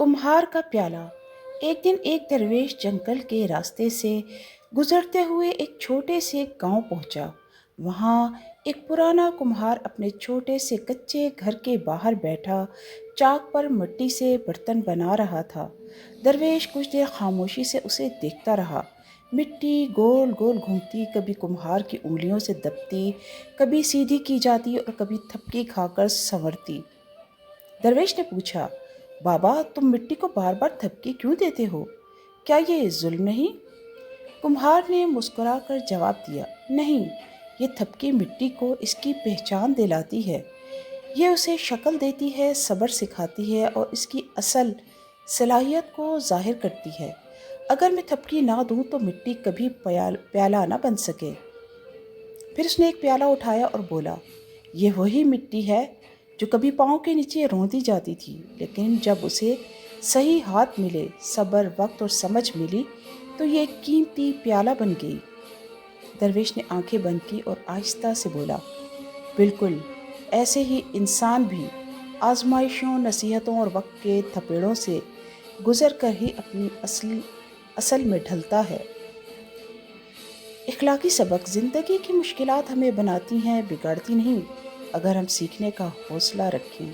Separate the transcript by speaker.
Speaker 1: कुम्हार का प्याला। एक दिन एक दरवेश जंगल के रास्ते से गुजरते हुए एक छोटे से गांव पहुंचा। वहां एक पुराना कुम्हार अपने छोटे से कच्चे घर के बाहर बैठा चाक पर मिट्टी से बर्तन बना रहा था। दरवेश कुछ देर खामोशी से उसे देखता रहा। मिट्टी गोल गोल घूमती, कभी कुम्हार की उंगलियों से दबती, कभी सीधी की जाती और कभी थपकी खाकर संवरती। दरवेश ने पूछा, बाबा तुम मिट्टी को बार बार थपकी क्यों देते हो? क्या ये जुल्म नहीं? कुम्हार ने मुस्कुराकर जवाब दिया, नहीं, ये थपकी मिट्टी को इसकी पहचान दिलाती है। ये उसे शक्ल देती है, सब्र सिखाती है और इसकी असल सलाहियत को जाहिर करती है। अगर मैं थपकी ना दूं तो मिट्टी कभी प्याला ना बन सके। फिर उसने एक प्याला उठाया और बोला, ये वही मिट्टी है जो कभी पाँव के नीचे रौंदी जाती थी, लेकिन जब उसे सही हाथ मिले, सब्र, वक्त और समझ मिली, तो ये एक कीमती प्याला बन गई। दरवेश ने आंखें बंद की और आहिस्ता से बोला, बिल्कुल ऐसे ही इंसान भी आजमाइशों, नसीहतों और वक्त के थपेड़ों से गुजर कर ही अपनी असल में ढलता है। इखलाकी सबक। ज़िंदगी की मुश्किलात हमें बनाती हैं, बिगाड़ती नहीं। अगर हम सीखने का हौसला रखें